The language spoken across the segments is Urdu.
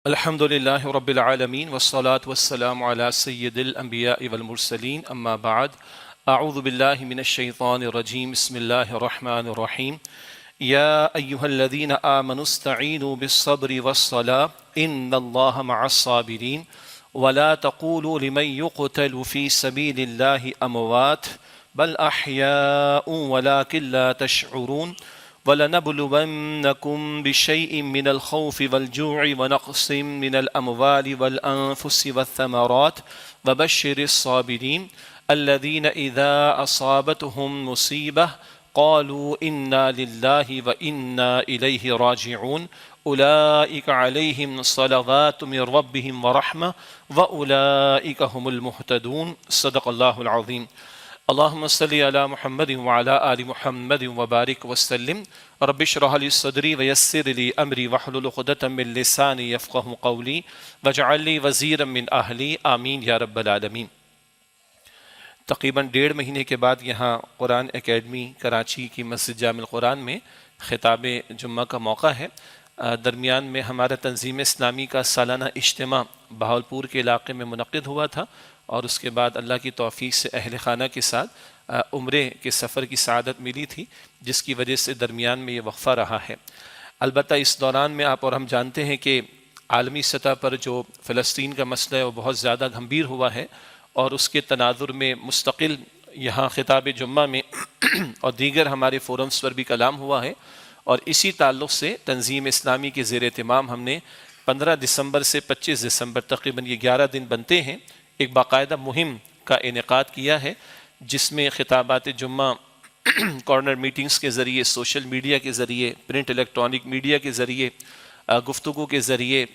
الحمد لله رب العالمين والصلاة والسلام على سيد الأنبياء والمرسلين أما بعد أعوذ بالله من الشيطان الرجيم بسم الله الرحمن الرحيم يا أيها الذين آمنوا استعينوا بالصبر والصلاة إن الله مع الصابرين ولا تقولوا لمن يقتل في سبيل الله أموات بل أحياء ولكن لا تشعرون وَلَنَبْلُوَنَّكُمْ بِشَيْءٍ مِّنَ الْخَوْفِ وَالْجُوعِ وَنَقْصٍ مِّنَ الْأَمْوَالِ وَالْأَنفُسِ وَالثَّمَرَاتِ وَبَشِّرِ الصَّابِرِينَ الَّذِينَ إِذَا أَصَابَتْهُمْ مُصِيبَةٌ قَالُوا إِنَّا لِلَّهِ وَإِنَّا إِلَيْهِ راجعون أولئك عليهم صلوات من ربهم ورحمة وأولئك هم المهتدون صدق الله العظيم اللهم صل على محمد وعلى آل محمد وبارك وسلم رب اشرح لي صدري ويسر لي أمري واحلل عقدة من لساني يفقهوا قولي واجعل لي وزيرا من أهلي آمین یا رب العالمین۔ تقریباً 1.5 مہینے کے بعد یہاں قرآن اکیڈمی کراچی کی مسجد جامع القرآن میں خطاب جمعہ کا موقع ہے۔ درمیان میں ہمارا تنظیم اسلامی کا سالانہ اجتماع بہاولپور کے علاقے میں منعقد ہوا تھا، اور اس کے بعد اللہ کی توفیق سے اہل خانہ کے ساتھ عمرے کے سفر کی سعادت ملی تھی، جس کی وجہ سے درمیان میں یہ وقفہ رہا ہے۔ البتہ اس دوران میں آپ اور ہم جانتے ہیں کہ عالمی سطح پر جو فلسطین کا مسئلہ ہے وہ بہت زیادہ گھمبیر ہوا ہے، اور اس کے تناظر میں مستقل یہاں خطاب جمعہ میں اور دیگر ہمارے فورمز پر بھی کلام ہوا ہے، اور اسی تعلق سے تنظیم اسلامی کے زیر اہتمام ہم نے 15 دسمبر سے 25 دسمبر تقریباً یہ 11 دن بنتے ہیں ایک باقاعدہ مہم کا انعقاد کیا ہے، جس میں خطابات جمعہ کارنر میٹنگز کے ذریعے، سوشل میڈیا کے ذریعے، پرنٹ الیکٹرانک میڈیا کے ذریعے، گفتگو کے ذریعے،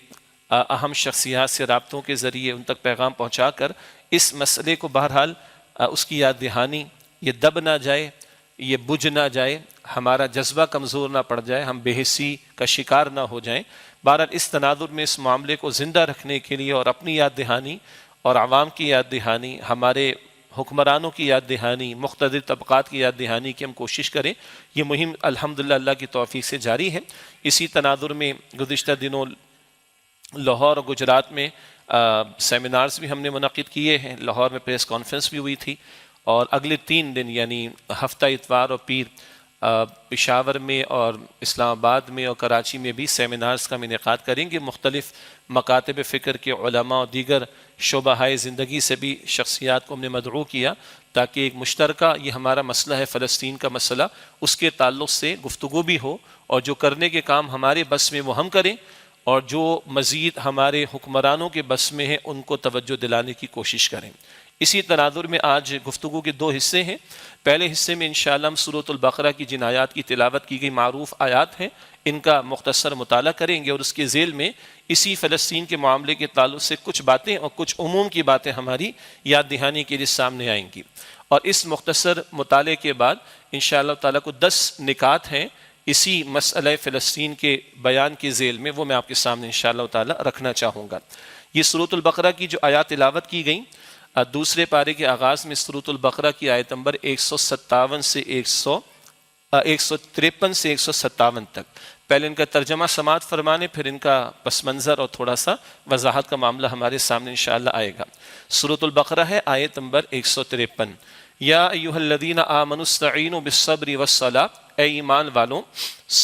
اہم شخصیات سے رابطوں کے ذریعے ان تک پیغام پہنچا کر اس مسئلے کو بہرحال اس کی یاد دہانی، یہ دب نہ جائے، یہ بجھ نہ جائے، ہمارا جذبہ کمزور نہ پڑ جائے، ہم بے حسی کا شکار نہ ہو جائیں۔ بہرحال اس تناظر میں اس معاملے کو زندہ رکھنے کے لیے اور اپنی یاد دہانی اور عوام کی یاد دہانی، ہمارے حکمرانوں کی یاد دہانی، مقتدر طبقات کی یاد دہانی کی ہم کوشش کریں۔ یہ مہم الحمدللہ اللہ کی توفیق سے جاری ہے۔ اسی تناظر میں گزشتہ دنوں لاہور اور گجرات میں سیمینارز بھی ہم نے منعقد کیے ہیں، لاہور میں پریس کانفرنس بھی ہوئی تھی، اور اگلے 3 دن یعنی ہفتہ اتوار اور پیر پشاور میں اور اسلام آباد میں اور کراچی میں بھی سیمینارز کا ہم انعقاد کریں گے۔ مختلف مکاتب فکر کے علماء اور دیگر شعبہ زندگی سے بھی شخصیات کو ہم نے مدعو کیا، تاکہ ایک مشترکہ یہ ہمارا مسئلہ ہے فلسطین کا مسئلہ، اس کے تعلق سے گفتگو بھی ہو، اور جو کرنے کے کام ہمارے بس میں وہ ہم کریں، اور جو مزید ہمارے حکمرانوں کے بس میں ہیں ان کو توجہ دلانے کی کوشش کریں۔ اسی تناظر میں آج گفتگو کے 2 حصے ہیں۔ پہلے حصے میں انشاءاللہ ہم سورۃ البقرہ کی جن آیات کی تلاوت کی گئی معروف آیات ہیں، ان کا مختصر مطالعہ کریں گے، اور اس کے ذیل میں اسی فلسطین کے معاملے کے تعلق سے کچھ باتیں اور کچھ عموم کی باتیں ہماری یاد دہانی کے لیے سامنے آئیں گی۔ اور اس مختصر مطالعے کے بعد انشاءاللہ تعالیٰ کو 10 نکات ہیں اسی مسئلہ فلسطین کے بیان کے ذیل میں، وہ میں آپ کے سامنے انشاءاللہ تعالیٰ رکھنا چاہوں گا۔ یہ سورۃ البقرہ کی جو آیات تلاوت کی گئیں، دوسرے پارے کے آغاز میں سورۃ البقرہ کی آیت نمبر 153 سے 157 تک، پہلے ان کا ترجمہ سماعت فرمانے، پھر ان کا پس منظر اور تھوڑا سا وضاحت کا معاملہ ہمارے سامنے انشاءاللہ آئے گا۔ سورۃ البقرہ ہے آیت نمبر 153۔ یا ایھا الذین آمنوا استعینوا بالصبر والصلاۃ، اے ایمان والوں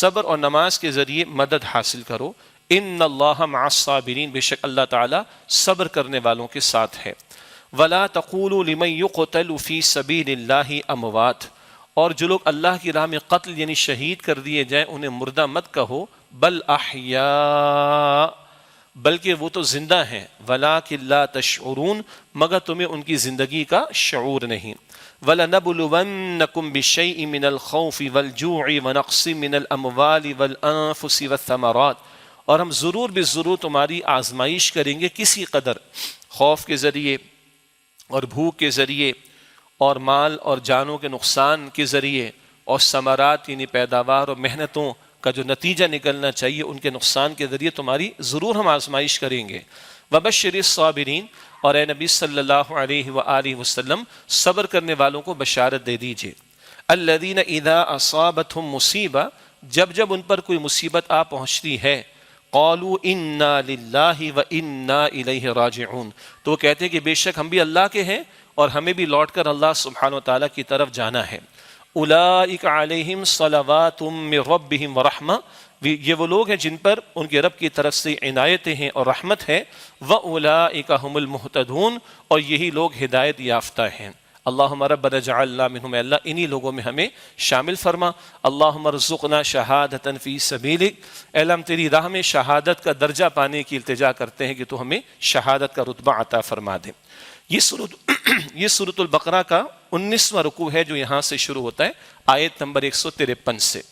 صبر اور نماز کے ذریعے مدد حاصل کرو، ان اللہ مع الصابرین، بے شک اللہ تعالیٰ صبر کرنے والوں کے ساتھ ہے۔ ولا تقولوا لمن يقتل في سبيل الله اموات، اور جو لوگ اللہ کی راہ میں قتل یعنی شہید کر دیے جائیں انہیں مردہ مت کہو، بل احیاء، بلکہ وہ تو زندہ ہیں، ولکن لا تشعرون، مگر تمہیں ان کی زندگی کا شعور نہیں۔ وَلَنَبْلُوَنَّكُمْ بِشَيْءٍ مِّنَ الْخَوْفِ وَالْجُوعِ وَنَقْصٍ مِّنَ الْأَمْوَالِ وَالْأَنفُسِ وَالثَّمَرَاتِ، اور ہم ضرور بضرور تمہاری آزمائش کریں گے کسی قدر، خوف کے ذریعے اور بھوک کے ذریعے اور مال اور جانوں کے نقصان کے ذریعے، اور ثمرات یعنی پیداوار اور محنتوں کا جو نتیجہ نکلنا چاہیے ان کے نقصان کے ذریعے تمہاری ضرور ہم آزمائش کریں گے۔ وبشر الصابرین، اور اے نبی صلی اللہ علیہ وآلہ وسلم صبر کرنے والوں کو بشارت دے دیجئے۔ الذین اذا اصابتهم مصیبہ، جب جب ان پر کوئی مصیبت آ پہنچتی ہے، قالوا انا للہ وانا الیہ راجعون، تو وہ کہتے ہیں کہ بے شک ہم بھی اللہ کے ہیں اور ہمیں بھی لوٹ کر اللہ سبحانہ و تعالیٰ کی طرف جانا ہے۔ اولئک علیہم صلوات من ربہم ورحمہ، یہ وہ لوگ ہیں جن پر ان کے رب کی طرف سے عنایتیں ہیں اور رحمت ہے، واولئک هم المہتدون، اور یہی لوگ ہدایت یافتہ ہیں۔ اللہم ربنا اجعلنا منہم، اے اللہ انہی لوگوں میں ہمیں شامل فرما۔ اللہم ارزقنا شہادۃ فی سبیلک، اے اللہ ہم تیری راہ میں شہادت کا درجہ پانے کی التجا کرتے ہیں کہ تو ہمیں شہادت کا رتبہ عطا فرما دے۔ یہ سورۃ البقرہ کا 19واں رکوع ہے جو یہاں سے شروع ہوتا ہے آیت نمبر 153 سے۔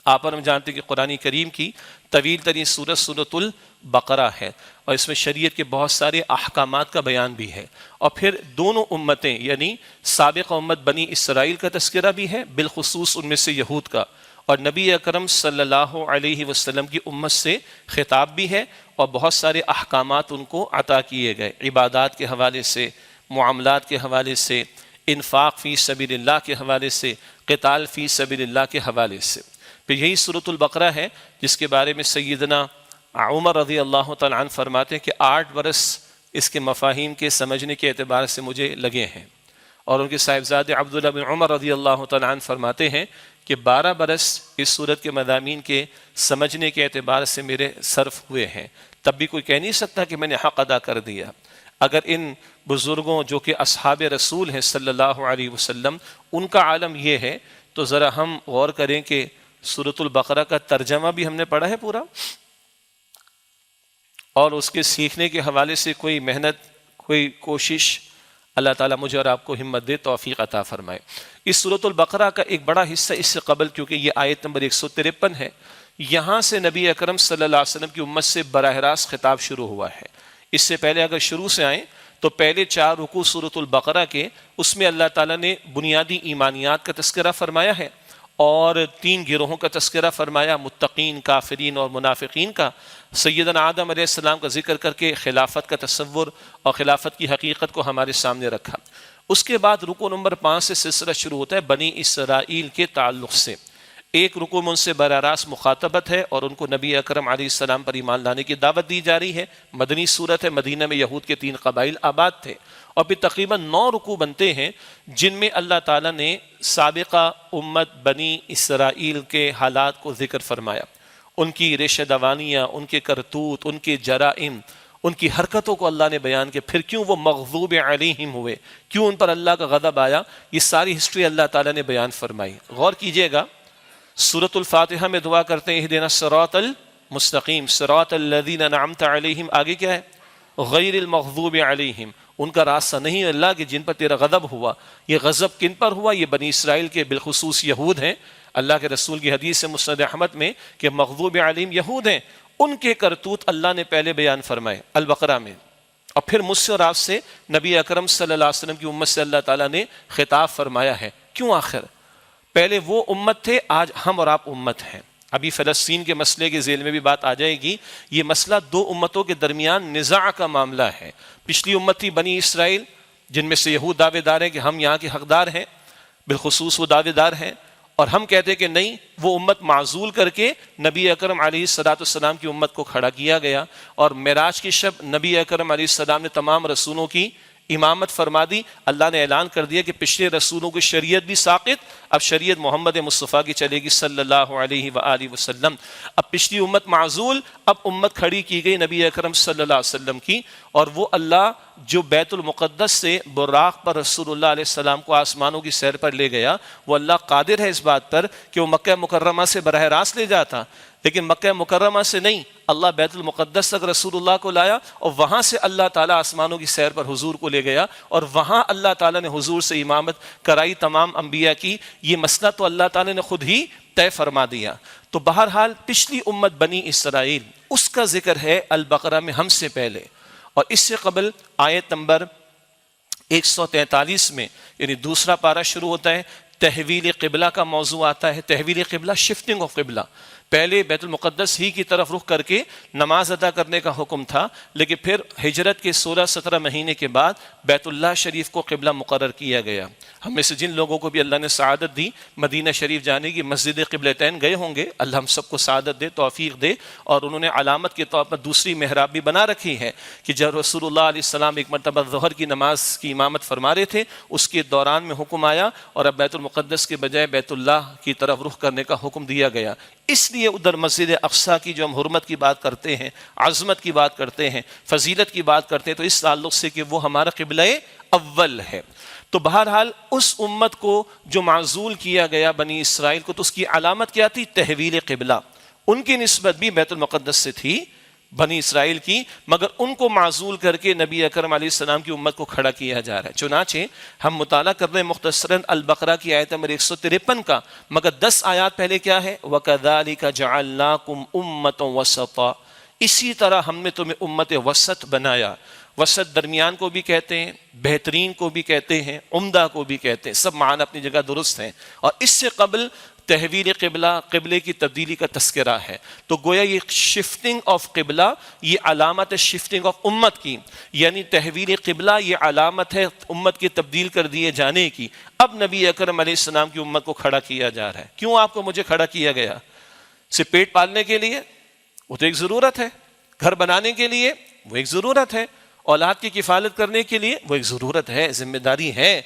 آپ اور ہم جانتے ہیں کہ قرآن کریم کی طویل ترین سورۃ البقرہ ہے، اور اس میں شریعت کے بہت سارے احکامات کا بیان بھی ہے، اور پھر دونوں امتیں یعنی سابق امت بنی اسرائیل کا تذکرہ بھی ہے، بالخصوص ان میں سے یہود کا، اور نبی اکرم صلی اللہ علیہ وسلم کی امت سے خطاب بھی ہے، اور بہت سارے احکامات ان کو عطا کیے گئے، عبادات کے حوالے سے، معاملات کے حوالے سے، انفاق فی سبیل اللہ کے حوالے سے، قتال فی سبیل اللہ کے حوالے سے۔ پھر یہی سورۃ البقرہ ہے جس کے بارے میں سیدنا عمر رضی اللہ تعالیٰ عنہ فرماتے ہیں کہ 8 برس اس کے مفاہیم کے سمجھنے کے اعتبار سے مجھے لگے ہیں، اور ان کے صاحبزادے عبداللہ بن عمر رضی اللہ تعالیٰ عنہ فرماتے ہیں کہ 12 برس اس سورت کے مضامین کے سمجھنے کے اعتبار سے میرے صرف ہوئے ہیں، تب بھی کوئی کہہ نہیں سکتا کہ میں نے حق ادا کر دیا۔ اگر ان بزرگوں جو کہ اصحاب رسول ہیں صلی اللہ علیہ وسلم، ان کا عالم یہ ہے، تو ذرا ہم غور کریں کہ سورۃ البقرہ کا ترجمہ بھی ہم نے پڑھا ہے پورا، اور اس کے سیکھنے کے حوالے سے کوئی محنت، کوئی کوشش، اللہ تعالیٰ مجھے اور آپ کو ہمت دے، توفیق عطا فرمائے۔ اس سورۃ البقرہ کا ایک بڑا حصہ اس سے قبل، کیونکہ یہ آیت نمبر 153 ہے، یہاں سے نبی اکرم صلی اللہ علیہ وسلم کی امت سے براہ راست خطاب شروع ہوا ہے۔ اس سے پہلے اگر شروع سے آئیں تو پہلے 4 رکوع سورۃ البقرہ کے، اس میں اللہ تعالیٰ نے بنیادی ایمانیات کا تذکرہ فرمایا ہے، اور 3 گروہوں کا تذکرہ فرمایا، متقین، کافرین اور منافقین کا۔ سیدنا آدم علیہ السلام کا ذکر کر کے خلافت کا تصور اور خلافت کی حقیقت کو ہمارے سامنے رکھا۔ اس کے بعد رکوع نمبر 5 سے سلسلہ شروع ہوتا ہے بنی اسرائیل کے تعلق سے۔ ایک رکوع میں ان سے براہ راست مخاطبت ہے، اور ان کو نبی اکرم علیہ السلام پر ایمان لانے کی دعوت دی جا رہی ہے۔ مدنی صورت ہے، مدینہ میں یہود کے 3 قبائل آباد تھے، اور پھر تقریباً 9 رکوع بنتے ہیں جن میں اللہ تعالیٰ نے سابقہ امت بنی اسرائیل کے حالات کو ذکر فرمایا، ان کی ریشہ دوانیاں، ان کے کرتوت، ان کے جرائم، ان کی حرکتوں کو اللہ نے بیان کیا، پھر کیوں وہ مغضوب علیہم ہوئے، کیوں ان پر اللہ کا غضب آیا، یہ ساری ہسٹری اللہ تعالیٰ نے بیان فرمائی۔ غور کیجئے گا، سورۃ الفاتحہ میں دعا کرتے ہیں اہدنا الصراط المستقیم، صراط الذین انعمت علیہم، آگے کیا ہے؟ غیر المغضوب علیہم، ان کا راستہ نہیں ہے اللہ کہ جن پر تیرا غضب ہوا۔ یہ غضب کن پر ہوا؟ یہ بنی اسرائیل کے بالخصوص یہود ہیں۔ اللہ کے رسول کی حدیث سے مسند احمد میں کہ مغضوب علیہم یہود ہیں، ان کے کرتوت اللہ نے پہلے بیان فرمائے البقرہ میں، اور پھر مجھ سے اور آپ سے نبی اکرم صلی اللہ علیہ وسلم کی امت سے اللہ تعالیٰ نے خطاب فرمایا ہے۔ کیوں؟ آخر پہلے وہ امت تھے، آج ہم اور آپ امت ہیں۔ ابھی فلسطین کے مسئلے کے ذیل میں بھی بات آ جائے گی۔ یہ مسئلہ 2 امتوں کے درمیان نزاع کا معاملہ ہے۔ پچھلی امت تھی بنی اسرائیل، جن میں سے یہود دعوے دار ہیں کہ ہم یہاں کے حقدار ہیں، بالخصوص وہ دعوے دار ہیں، اور ہم کہتے ہیں کہ نہیں، وہ امت معزول کر کے نبی اکرم علیہ السلام کی امت کو کھڑا کیا گیا، اور معراج کی شب نبی اکرم علیہ السلام نے تمام رسولوں کی امامت فرما دی۔ اللہ نے اعلان کر دیا کہ پچھلے رسولوں کی شریعت بھی ساقط، اب شریعت محمد مصطفیٰ کی چلے گی صلی اللہ علیہ وآلہ وسلم۔ اب پچھلی امت معزول، اب امت کھڑی کی گئی نبی اکرم صلی اللہ علیہ وسلم کی، اور وہ اللہ جو بیت المقدس سے براق پر رسول اللہ علیہ السلام کو آسمانوں کی سیر پر لے گیا، وہ اللہ قادر ہے اس بات پر کہ وہ مکہ مکرمہ سے براہ راست لے جاتا، لیکن مکہ مکرمہ سے نہیں، اللہ بیت المقدس تک رسول اللہ کو لایا، اور وہاں سے اللہ تعالیٰ آسمانوں کی سیر پر حضور کو لے گیا، اور وہاں اللہ تعالیٰ نے حضور سے امامت کرائی تمام انبیاء کی۔ یہ مسئلہ تو اللہ تعالیٰ نے خود ہی طے فرما دیا۔ تو بہرحال پچھلی امت بنی اسرائیل، اس کا ذکر ہے البقرہ میں ہم سے پہلے، اور اس سے قبل آیت نمبر 143 میں، یعنی دوسرا پارہ شروع ہوتا ہے تحویل قبلہ کا موضوع آتا ہے. تحویل قبلہ شفٹنگ آف قبلہ. پہلے بیت المقدس ہی کی طرف رخ کر کے نماز ادا کرنے کا حکم تھا، لیکن پھر ہجرت کے 16-17 مہینے کے بعد بیت اللہ شریف کو قبلہ مقرر کیا گیا. ہم میں سے جن لوگوں کو بھی اللہ نے سعادت دی مدینہ شریف جانے کی، مسجد قبلتین گئے ہوں گے، اللہ ہم سب کو سعادت دے، توفیق دے. اور انہوں نے علامت کے طور پر دوسری محراب بھی بنا رکھی ہے کہ جب رسول اللہ علیہ السلام ایک مرتبہ ظہر کی نماز کی امامت فرما رہے تھے، اس کے دوران میں حکم آیا اور اب بیت المقدس کے بجائے بیت اللہ کی طرف رخ کرنے کا حکم دیا گیا. اس لیے ادھر مسجد اقصیٰ کی جو ہم حرمت کی بات کرتے ہیں، عظمت کی بات کرتے ہیں، فضیلت کی بات کرتے ہیں، تو اس تعلق سے کہ وہ ہمارا قبلہ اول ہے. تو بہرحال اس امت کو جو معزول کیا گیا بنی اسرائیل کو، تو اس کی علامت کیا تھی؟ تحویل قبلہ. ان کی نسبت بھی بیت المقدس سے تھی بنی اسرائیل کی، مگر ان کو معزول کر کے نبی اکرم علیہ السلام کی امت کو کھڑا کیا جا رہا ہے. چنانچہ ہم مطالعہ کر رہے ہیں مختصراً البقرہ کی آیت نمبر 153 کا، مگر 10 آیات پہلے کیا ہے؟ وَكَذَلِكَ جَعَلْنَاكُمْ أُمَّةً وَسَطًا. اسی طرح ہم نے تمہیں امت وسط بنایا. وسط درمیان کو بھی کہتے ہیں، بہترین کو بھی کہتے ہیں، عمدہ کو بھی کہتے ہیں، سب معنی اپنی جگہ درست ہیں. اور اس سے قبل تحویل قبلہ، قبلے کی تبدیلی کا تذکرہ ہے. تو گویا یہ شفٹنگ آف قبلہ یہ علامت ہے شفٹنگ آف امت کی، یعنی تحویل قبلہ یہ علامت ہے امت کے تبدیل کر دیے جانے کی. اب نبی اکرم علیہ السلام کی امت کو کھڑا کیا جا رہا ہے. کیوں آپ کو مجھے کھڑا کیا گیا؟ صرف پیٹ پالنے کے لیے؟ وہ تو ایک ضرورت ہے. گھر بنانے کے لیے؟ وہ ایک ضرورت ہے. اولاد کی کفالت کرنے کے لیے؟ وہ ایک ضرورت ہے، ذمہ داری ہے.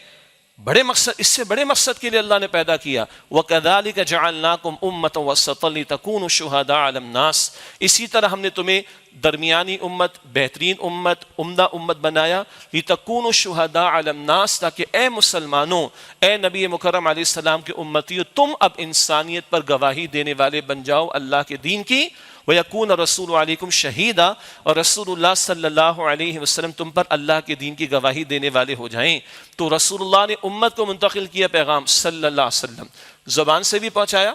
بڑے مقصد، اس سے بڑے مقصد کے لیے اللہ نے پیدا کیا. وَكَذَلِكَ جَعَلْنَاكُمْ أُمَّةً وَسَطًا لِتَكُونُوا شُهَدَاءَ عَلَى النَّاسِ. اسی طرح ہم نے تمہیں درمیانی امت، بہترین امت، عمدہ امت بنایا. لِتَكُونُوا شُهَدَاءَ عَلَى النَّاسِ، تاکہ اے مسلمانوں، اے نبی مکرم علیہ السلام کے امتیوں، تم اب انسانیت پر گواہی دینے والے بن جاؤ اللہ کے دین کی. وَيَكُونَ الرَّسُولُ عَلَيْكُمْ شَهِيدًا، اور رسول اللہ صلی اللہ علیہ وسلم تم پر اللہ کے دین کی گواہی دینے والے ہو جائیں. تو رسول اللہ نے امت کو منتقل کیا پیغام صلی اللہ علیہ وسلم، زبان سے بھی پہنچایا،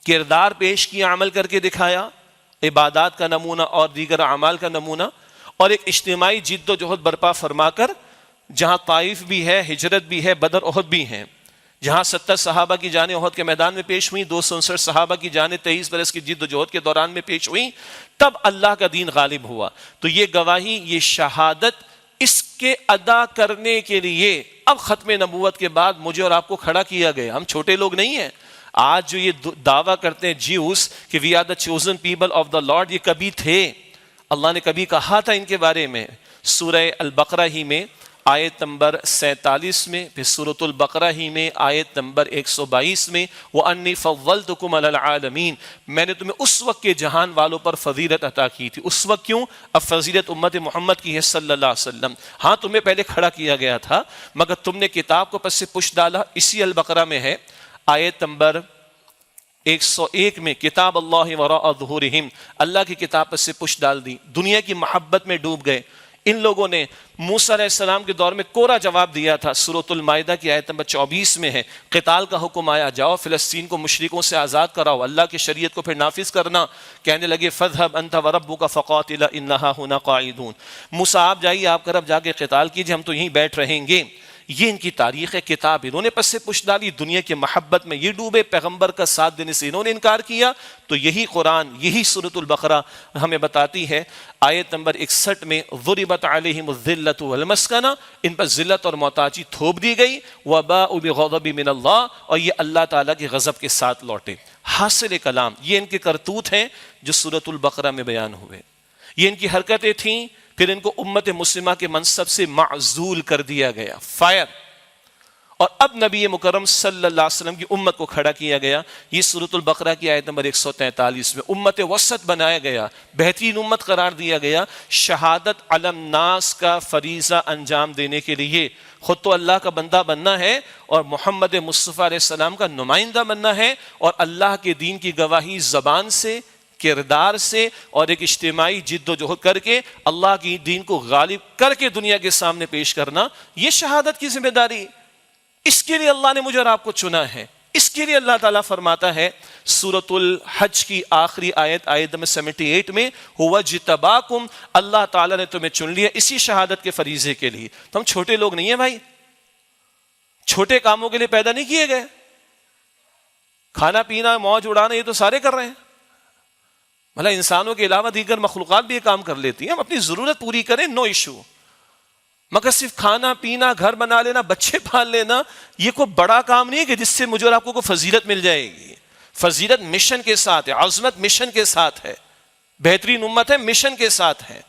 کردار پیش کیا، عمل کر کے دکھایا، عبادات کا نمونہ اور دیگر اعمال کا نمونہ، اور ایک اجتماعی جد و جہد برپا فرما کر جہاں طائف بھی ہے، ہجرت بھی ہے، بدر احد بھی ہیں، جہاں 70 صحابہ کی جانیں احد کے میدان میں پیش ہوئیں، 259 صحابہ کی جانیں 23 برس کی جد و جہد کے دوران میں پیش ہوئیں، تب اللہ کا دین غالب ہوا. تو یہ گواہی، یہ شہادت، اس کے ادا کرنے کے لیے اب ختم نبوت کے بعد مجھے اور آپ کو کھڑا کیا گیا. ہم چھوٹے لوگ نہیں ہیں. آج جو یہ دعویٰ کرتے ہیں جیوز کہ we are the chosen people of the Lord, یہ کبھی تھے. اللہ نے کبھی کہا تھا ان کے بارے میں. سورہ البقرہ ہی میں آیت نمبر 47 میں، پھر سورۃ البقرہ ہی میں آیت نمبر 122 میں، وَأَنِّي فَضَّلْتُكُمْ عَلَى الْعَالَمِينَ، میں نے تمہیں اس وقت کے جہان والوں پر فضیلت عطا کی تھی. اس وقت کیوں؟ اب فضیلت امت محمد کی ہے صلی اللہ علیہ وسلم. ہاں تمہیں پہلے کھڑا کیا گیا تھا، مگر تم نے کتاب کو پس سے پش ڈالا. اسی البقرہ میں ہے آیت نمبر 101 میں، کتاب اللہ وراء ظہورہم، اللہ کی کتاب پر سے پش ڈال دی، دنیا کی محبت میں ڈوب گئے. ان لوگوں نے موسیٰ علیہ السلام کے دور میں کوڑا جواب دیا تھا. سورۃ المائدہ کی آیت نمبر 24 میں ہے، قتال کا حکم آیا، جاؤ فلسطین کو مشرکوں سے آزاد کراؤ، اللہ کی شریعت کو پھر نافذ کرنا. کہنے لگے فَاذْهَبْ أَنْتَ وَرَبُّكَ فَقَاتِلَا إِنَّهَا هُنَا قَاعِدُونَ، موسیٰ آپ جائیے، آپ کا رب جا کے قتال کیجئے، ہم تو یہیں بیٹھ رہیں گے. یہ ان کی تاریخ کتاب. انہوں نے پس سے پش ڈالی، دنیا کی محبت میں یہ ڈوبے، پیغمبر کا ساتھ دینے سے انہوں نے انکار کیا. تو یہی قرآن، یہی سورۃ البقرہ ہمیں بتاتی ہے آیت نمبر 61 میں، ضُرِبَتْ عَلَيْهِمُ الذِّلَّةُ وَالْمَسْكَنَةُ، ان پر ذلت اور محتاجی تھوپ دی گئی. وَبَاءُوا بِغَضَبٍ مِّنَ اللَّهِ، اور یہ اللہ تعالیٰ کے غضب کے ساتھ لوٹے. حاصل کلام یہ ان کے کرتوت ہیں جو سورۃ البقرہ میں بیان ہوئے. یہ ان کی حرکتیں تھیں. پھر ان کو امت مسلمہ کے منصب سے معزول کر دیا گیا، فائر. اور اب نبی مکرم صلی اللہ علیہ وسلم کی امت کو کھڑا کیا گیا. یہ سورۃ البقرہ کی آیت نمبر 143 میں امت وسط بنایا گیا، بہترین امت قرار دیا گیا. شہادت علی الناس کا فریضہ انجام دینے کے لیے خود تو اللہ کا بندہ بننا ہے اور محمد مصطفیٰ علیہ السلام کا نمائندہ بننا ہے، اور اللہ کے دین کی گواہی زبان سے، کردار سے اور ایک اجتماعی جد و جہد کر کے اللہ کی دین کو غالب کر کے دنیا کے سامنے پیش کرنا، یہ شہادت کی ذمہ داری. اس کے لیے اللہ نے مجھے اور آپ کو چنا ہے. اس کے لیے اللہ تعالیٰ فرماتا ہے سورۃ الحج کی آخری آیت، آیت نمبر 78 میں، هو اجتباکم، اللہ تعالیٰ نے تمہیں چن لیا اسی شہادت کے فریضے کے لیے. تو ہم چھوٹے لوگ نہیں ہیں بھائی. چھوٹے کاموں کے لیے پیدا نہیں کیے گئے. کھانا پینا موج اڑانا یہ تو سارے کر رہے ہیں. مطلب انسانوں کے علاوہ دیگر مخلوقات بھی یہ کام کر لیتی ہیں. ہم اپنی ضرورت پوری کریں, نو ایشو. مگر صرف کھانا پینا, گھر بنا لینا, بچے پال لینا یہ کوئی بڑا کام نہیں ہے کہ جس سے مجھے اور آپ کو کوئی فضیلت مل جائے گی. فضیلت مشن کے ساتھ ہے, عظمت مشن کے ساتھ ہے, بہترین امت ہے مشن کے ساتھ ہے.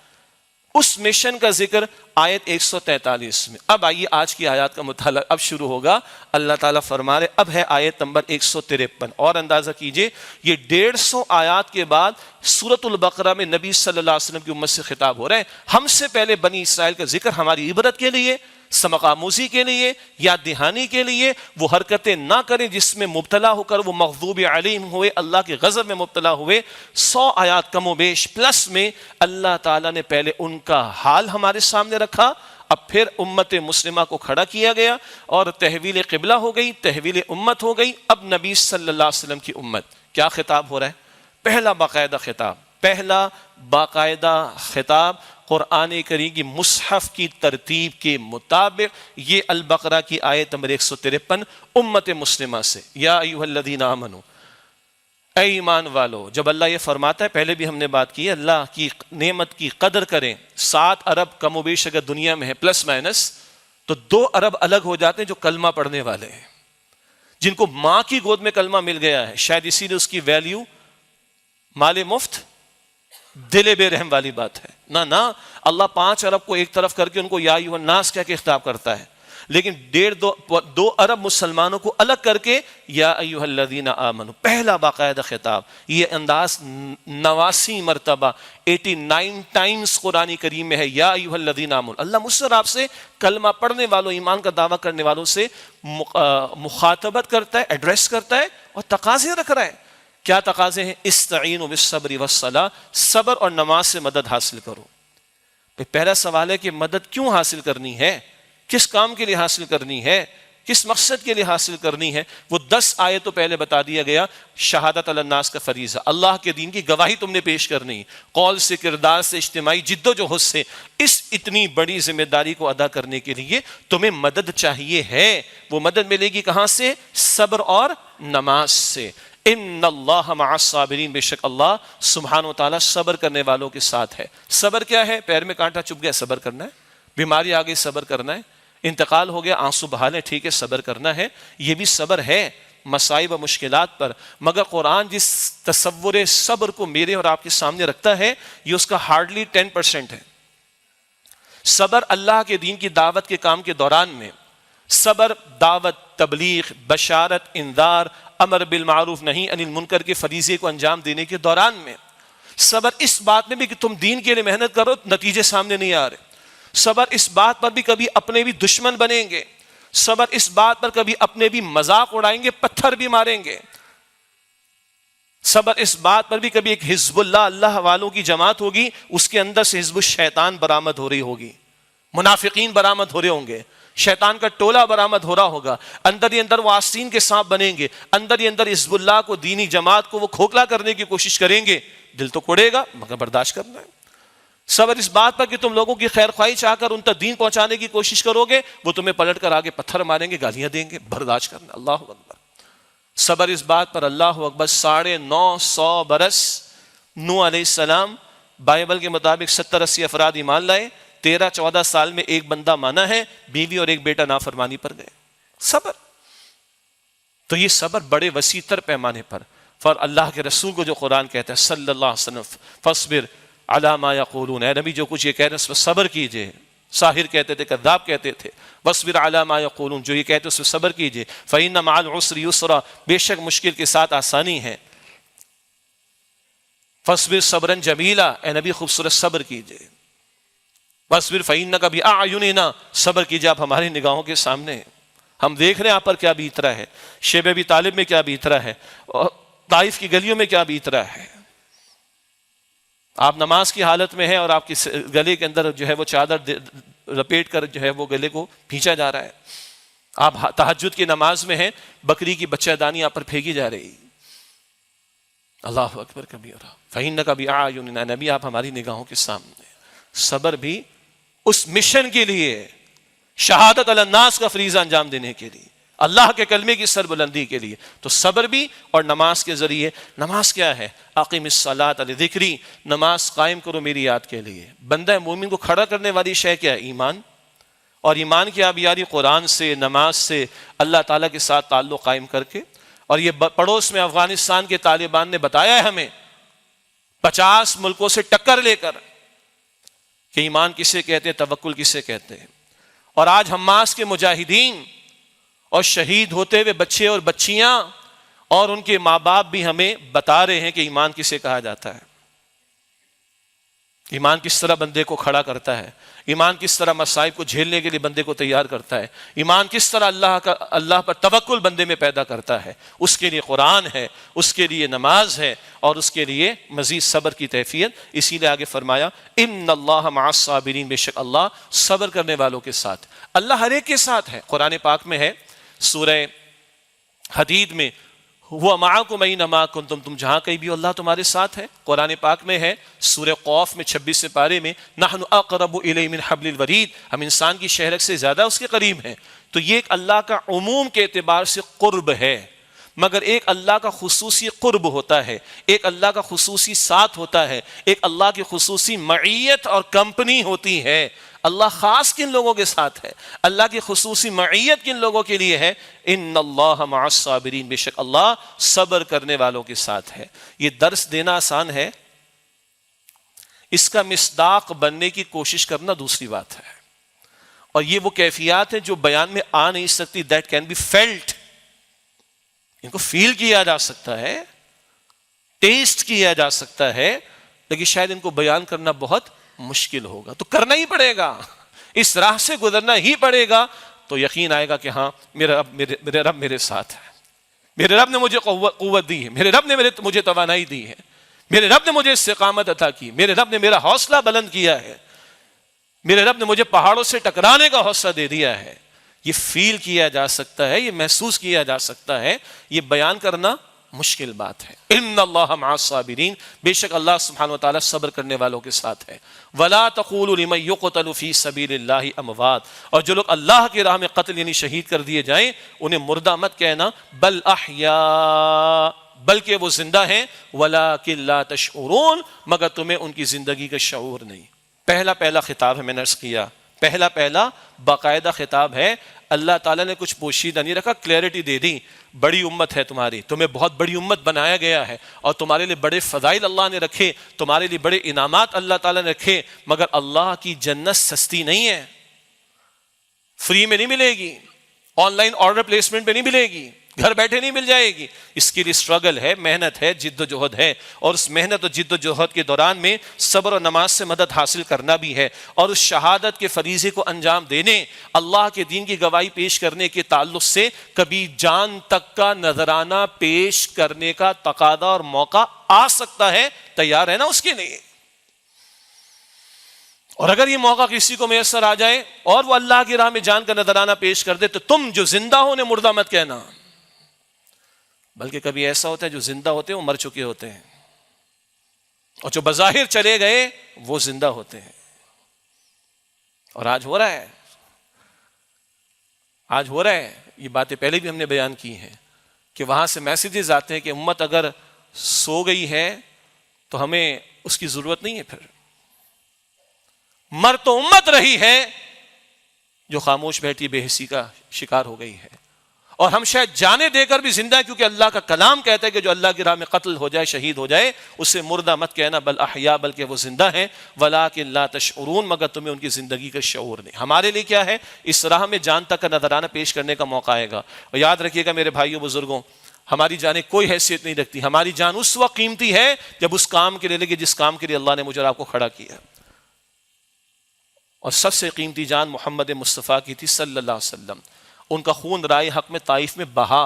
اس مشن کا ذکر آیت 143 میں. اب آئیے آج کی آیات کا مطالعہ اب شروع ہوگا. اللہ تعالیٰ فرما رہے, اب ہے آیت نمبر 153. اور اندازہ کیجئے یہ 150 آیات کے بعد سورۃ البقرہ میں نبی صلی اللہ علیہ وسلم کی امت سے خطاب ہو رہا ہے. ہم سے پہلے بنی اسرائیل کا ذکر ہماری عبرت کے لیے, سبق آموزی کے لیے, یاد دہانی کے لیے. وہ حرکتیں نہ کریں جس میں مبتلا ہو کر وہ مغضوب علیہم ہوئے, اللہ کے غضب میں مبتلا ہوئے. 100 آیات کم و بیش پلس میں اللہ تعالیٰ نے پہلے ان کا حال ہمارے سامنے رکھا. اب پھر امت مسلمہ کو کھڑا کیا گیا اور تحویل قبلہ ہو گئی, تحویل امت ہو گئی. اب نبی صلی اللہ علیہ وسلم کی امت کیا خطاب ہو رہا ہے؟ پہلا باقاعدہ خطاب قرآن کریم کی مصحف کی ترتیب کے مطابق یہ البقرہ کی آیت نمبر 153 امت مسلمہ سے. یا ایھا الذین آمنوا, اے ایمان والو. جب اللہ یہ فرماتا ہے, پہلے بھی ہم نے بات کی, اللہ کی نعمت کی قدر کریں. 7 ارب کم و بیش اگر دنیا میں ہے پلس مائنس, تو 2 ارب الگ ہو جاتے ہیں جو کلمہ پڑھنے والے ہیں, جن کو ماں کی گود میں کلمہ مل گیا ہے. شاید اسی لیے اس کی ویلیو مال مفت دل بے رحم والی بات ہے. نہ اللہ 5 ارب کو ایک طرف کر کے ان کو یا ایھا الناس کہہ کے خطاب کرتا ہے, لیکن 2 ارب مسلمانوں کو الگ کر کے یا ایھا الذین آمنوا. پہلا باقاعدہ خطاب. یہ انداز 89 مرتبہ 89 ٹائمز قرآن کریم میں ہے, یا ایھا الذین آمنوا. اللہ مجھ سے اور آپ سے کلمہ پڑھنے والوں, ایمان کا دعویٰ کرنے والوں سے مخاطبت کرتا ہے, ایڈریس کرتا ہے اور تقاضے رکھ رہا ہے. کیا تقاضے ہیں؟ استعینوا بالصبر والصلاۃ, صبر اور نماز سے مدد حاصل کرو. پہلا سوال ہے کہ مدد کیوں حاصل کرنی ہے, کس کام کے لیے حاصل کرنی ہے, کس مقصد کے لیے حاصل کرنی ہے؟ وہ 10 آیتوں پہلے بتا دیا گیا. شہادت علی الناس کا فریضہ, اللہ کے دین کی گواہی تم نے پیش کرنی, قول سے, کردار سے, اجتماعی جد و جہد سے. اس اتنی بڑی ذمہ داری کو ادا کرنے کے لیے تمہیں مدد چاہیے ہے. وہ مدد ملے گی کہاں سے؟ صبر اور نماز سے. ان اللہ مع الصابرین, بے شک اللہ سبحانہ و تعالیٰ صبر کرنے والوں کے ساتھ ہے. صبر کیا ہے؟ پیر میں کانٹا چبھ گیا, صبر کرنا ہے. بیماری آ گئی, صبر کرنا ہے. انتقال ہو گیا, آنسو بہانے, ٹھیک ہے, صبر کرنا ہے. یہ بھی صبر ہے مصائب و مشکلات پر. مگر قرآن جس تصور صبر کو میرے اور آپ کے سامنے رکھتا ہے, یہ اس کا ہارڈلی 10% ہے. صبر اللہ کے دین کی دعوت کے کام کے دوران میں, صبر دعوت, تبلیغ, بشارت, انذار, امر بالمعروف نہی عن المنکر کے فریضے کو انجام دینے کے دوران میں. صبر اس بات میں بھی کہ تم دین کے لیے محنت کرو, نتیجے سامنے نہیں آ رہے. صبر اس بات پر بھی کبھی اپنے بھی دشمن بنیں گے. صبر اس بات پر کبھی اپنے بھی مذاق اڑائیں گے, پتھر بھی ماریں گے. صبر اس بات پر بھی کبھی ایک حزب اللہ والوں کی جماعت ہوگی, اس کے اندر سے حزب الشیطان برآمد ہو رہی ہوگی, منافقین برآمد ہو رہے ہوں گے, شیطان کا ٹولہ برآمد ہو رہا ہوگا. اندر ہی اندر وہ آستین کے سانپ بنیں گے, اندر ہی اندر حزب اللہ کو, دینی جماعت کو وہ کھوکھلا کرنے کی کوشش کریں گے. دل تو کوڑے گا مگر برداشت کرنا ہے. صبر اس بات پر کہ تم لوگوں کی خیر خواہی چاہ کر ان تک دین پہنچانے کی کوشش کرو گے, وہ تمہیں پلٹ کر آگے پتھر ماریں گے, گالیاں دیں گے, برداشت کرنا. اللہ اکبر. صبر اس بات پر, اللہ اکبر, 950 برس نوح علیہ السلام بائبل کے مطابق 70-80 افراد ایمان لائے, 13-14 سال میں ایک بندہ مانا ہے, بیوی اور ایک بیٹا نافرمانی پر گئے. صبر. تو یہ صبر بڑے وسیع تر پیمانے پر. فر اللہ کے رسول کو جو قرآن کہتا ہے صلی اللہ علیہ وسلم, فاصبر علی ما یقولون, اے نبی جو کچھ یہ کہہ رہے ہیں اس پر صبر کیجئے. ساحر کہتے تھے, کذاب کہتے تھے. واصبر علی ما یقولون, جو یہ کہتے اس پر صبر کیجئے. فإن مع العسر یسرا, بے شک مشکل کے ساتھ آسانی ہے. فاصبر صبرا جمیلا, اے نبی خوبصورت صبر کیجئے. واصبر فإنک بأعیننا, صبر کیجئے آپ ہماری نگاہوں کے سامنے. ہم دیکھ رہے ہیں آپ پر کیا بیت رہا ہے, شیب ابی طالب میں کیا بیت رہا ہے, اور طائف کی گلیوں میں کیا بیت رہا ہے. آپ نماز کی حالت میں ہیں اور آپ کے گلے کے اندر جو ہے وہ چادر لپیٹ کر جو ہے وہ گلے کو کھینچا جا رہا ہے. آپ تہجد کی نماز میں ہیں, بکری کی بچہ دانی آپ پر پھینکی جا رہی. اللہ اکبر کبیرہ. فإنک بأعیننا, نبی آپ ہماری نگاہوں کے سامنے. صبر بھی اس مشن کے لیے, شہادت علی الناس کا فریضہ انجام دینے کے لیے، اللہ کے کلمے کی سربلندی کے لیے. تو صبر بھی اور نماز کے ذریعے. نماز کیا ہے؟ اقیم الصلاۃ لذکری، نماز قائم کرو میری یاد کے لیے. بندہ مومن کو کھڑا کرنے والی شے کیا ہے؟ ایمان. اور ایمان کی آبیاری قرآن سے، نماز سے، اللہ تعالیٰ کے ساتھ تعلق قائم کر کے. اور یہ پڑوس میں افغانستان کے طالبان نے بتایا ہے ہمیں 50 ملکوں سے ٹکر لے کر کہ ایمان کسے کہتے ہیں، توکل کسے کہتے ہیں. اور آج حماس کے مجاہدین اور شہید ہوتے ہوئے بچے اور بچیاں اور ان کے ماں باپ بھی ہمیں بتا رہے ہیں کہ ایمان کسے کہا جاتا ہے. ایمان کس طرح بندے کو کھڑا کرتا ہے، ایمان کس طرح مصائب کو جھیلنے کے لیے بندے کو تیار کرتا ہے، ایمان کس طرح اللہ پر توکل بندے میں پیدا کرتا ہے. اس کے لیے قرآن ہے، اس کے لیے نماز ہے، اور اس کے لیے مزید صبر کی کیفیت. اسی لیے آگے فرمایا ان اللہ مع الصابرین، بے شک اللہ صبر کرنے والوں کے ساتھ. اللہ ہر ایک کے ساتھ ہے. قرآن پاک میں ہے سورہ حدید میں هو معکم اینما کنتم، تم جہاں کہیں بھی ہو اللہ تمہارے ساتھ ہے. قرآن پاک میں ہے سورہ قوف میں 26 پارے میں نحن اقرب الیہ من حبل الورید، ہم انسان کی شہرک سے زیادہ اس کے قریب ہیں. تو یہ ایک اللہ کا عموم کے اعتبار سے قرب ہے، مگر ایک اللہ کا خصوصی قرب ہوتا ہے، ایک اللہ کا خصوصی ساتھ ہوتا ہے، ایک اللہ کی خصوصی معیت اور کمپنی ہوتی ہے. اللہ خاص کن لوگوں کے ساتھ ہے؟ اللہ کی خصوصی معیت کن لوگوں کے لیے ہے؟ ان اللہ مع الصابرین، بے شک اللہ صبر کرنے والوں کے ساتھ ہے. یہ درس دینا آسان ہے، اس کا مصداق بننے کی کوشش کرنا دوسری بات ہے. اور یہ وہ کیفیات ہیں جو بیان میں آ نہیں سکتی. دیٹ کین بی فیلٹ، ان کو فیل کیا جا سکتا ہے، ٹیسٹ کیا جا سکتا ہے، لیکن شاید ان کو بیان کرنا بہت مشکل ہوگا. تو کرنا ہی پڑے گا، اس راہ سے گزرنا ہی پڑے گا. تو یقین آئے گا کہ ہاں میرے رب میرے ساتھ ہے، میرے رب نے مجھے قوت دی ہے، میرے رب نے مجھے توانائی دی ہے، میرے رب نے مجھے استقامت عطا کی، میرے رب نے میرا حوصلہ بلند کیا ہے، میرے رب نے مجھے پہاڑوں سے ٹکرانے کا حوصلہ دے دیا ہے. یہ فیل کیا جا سکتا ہے، یہ محسوس کیا جا سکتا ہے. یہ بیان کرنا مشکل بات ہے. ان اللہ مع الصابرین، بے شک اللہ سبحانہ وتعالی صبر کرنے والوں کے ساتھ ہے. ولا تقولوا لمن يقتل في سبيل الله اموات، اور جو لوگ اللہ کی راہ میں قتل یعنی شہید کر دیے جائیں انہیں مردہ مت کہنا. بل احیاء، بلکہ وہ زندہ ہیں. ولکن لا تشعرون، مگر تمہیں ان کی زندگی کا شعور نہیں. پہلا خطاب ہے، میں نے عرض کیا پہلا باقاعدہ خطاب ہے. اللہ تعالیٰ نے کچھ پوشیدہ نہیں رکھا، کلیئرٹی دے دی. بڑی امت ہے تمہاری، تمہیں بہت بڑی امت بنایا گیا ہے، اور تمہارے لیے بڑے فضائل اللہ نے رکھے، تمہارے لیے بڑے انعامات اللہ تعالیٰ نے رکھے. مگر اللہ کی جنت سستی نہیں ہے، فری میں نہیں ملے گی، آن لائن آرڈر پلیسمنٹ پہ نہیں ملے گی، گھر بیٹھے نہیں مل جائے گی. اس کے لیے اسٹرگل ہے، محنت ہے، جد و جہد ہے. اور اس محنت اور جد و جہد کے دوران میں صبر اور نماز سے مدد حاصل کرنا بھی ہے. اور اس شہادت کے فریضے کو انجام دینے، اللہ کے دین کی گواہی پیش کرنے کے تعلق سے کبھی جان تک کا نذرانہ پیش کرنے کا تقاضا اور موقع آ سکتا ہے. تیار ہے نا اس کے لیے؟ اور اگر یہ موقع کسی کو میسر آ جائے اور وہ اللہ کی راہ میں جان کا نذرانہ پیش کر دے، تو تم جو زندہ ہو انہیں مردہ مت کہنا. بلکہ کبھی ایسا ہوتا ہے جو زندہ ہوتے ہیں وہ مر چکے ہوتے ہیں، اور جو بظاہر چلے گئے وہ زندہ ہوتے ہیں. اور آج ہو رہا ہے یہ باتیں پہلے بھی ہم نے بیان کی ہیں کہ وہاں سے میسیجز آتے ہیں کہ امت اگر سو گئی ہے تو ہمیں اس کی ضرورت نہیں ہے. پھر مر تو امت رہی ہے جو خاموش بیٹھی بے حسی کا شکار ہو گئی ہے. اور ہم شاید جانے دے کر بھی زندہ ہیں، کیونکہ اللہ کا کلام کہتا ہے کہ جو اللہ کی راہ میں قتل ہو جائے، شہید ہو جائے، اسے مردہ مت کہنا. بل احیاء، بلکہ وہ زندہ ہیں. ولکن لا تشعرون، مگر تمہیں ان کی زندگی کا شعور نہیں. ہمارے لیے کیا ہے؟ اس راہ میں جان تک کا نذرانہ پیش کرنے کا موقع آئے گا. اور یاد رکھیے گا میرے بھائیوں بزرگوں، ہماری جانیں کوئی حیثیت نہیں رکھتی. ہماری جان اس وقت قیمتی ہے جب اس کام کے لیے لگے جس کام کے لیے اللہ نے مجھے اور آپ کو کھڑا کیا. اور سب سے قیمتی جان محمد مصطفیٰ کی تھی صلی اللہ علیہ وسلم. ان کا خون رائے حق میں طائف میں بہا،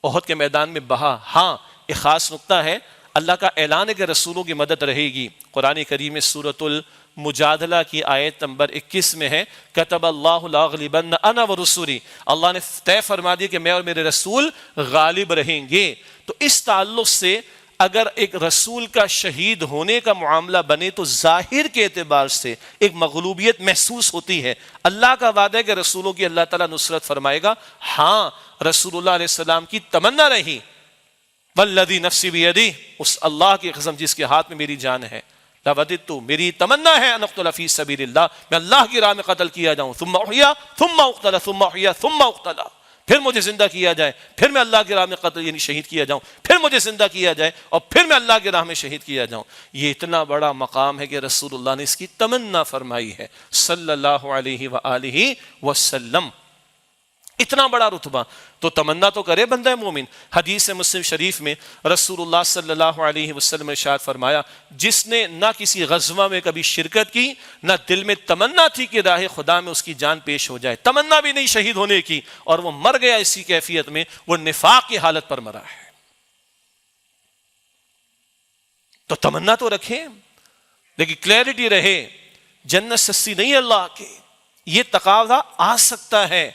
احد کے میدان میں بہا. ہاں ایک خاص نقطہ ہے، اللہ کا اعلان ہے کہ رسولوں کی مدد رہے گی. قرآن کریم میں سورۃ المجادلہ کی آیت نمبر 21 میں ہے کتب اللہ لاغلبن انا ورسولی، اللہ نے طے فرما دیا کہ میں اور میرے رسول غالب رہیں گے. تو اس تعلق سے اگر ایک رسول کا شہید ہونے کا معاملہ بنے تو ظاہر کے اعتبار سے ایک مغلوبیت محسوس ہوتی ہے. اللہ کا وعدہ ہے کہ رسولوں کی اللہ تعالیٰ نصرت فرمائے گا. ہاں رسول اللہ علیہ السلام کی تمنا رہی والذی نفسی بیدی، اس اللہ کی قسم جس کے ہاتھ میں میری جان ہے، لوددت، میری تمنا ہے ان اقتل فی سبیل اللہ، میں اللہ کی راہ میں قتل کیا جاؤں، ثم احیا ثم اقتل ثم احیا ثم اقتل، پھر مجھے زندہ کیا جائے، پھر میں اللہ کی راہ میں قتل یعنی شہید کیا جاؤں، پھر مجھے زندہ کیا جائے اور پھر میں اللہ کی راہ میں شہید کیا جاؤں. یہ اتنا بڑا مقام ہے کہ رسول اللہ نے اس کی تمنا فرمائی ہے صلی اللہ علیہ وآلہ وسلم. اتنا بڑا رتبہ تو تمنا تو کرے بندہ مومن. حدیث مسلم شریف میں رسول اللہ صلی اللہ علیہ وسلم نے ارشاد فرمایا، جس نے نہ کسی غزوہ میں کبھی شرکت کی، نہ دل میں تمنا تھی کہ راہ خدا میں اس کی جان پیش ہو جائے، تمنا بھی نہیں شہید ہونے کی، اور وہ مر گیا اسی کیفیت میں، وہ نفاق کی حالت پر مرا ہے. تو تمنا تو رکھیں لیکن کلیئرٹی رہے، جنت سستی نہیں ہے اللہ کی. یہ تقاضا آ سکتا ہے،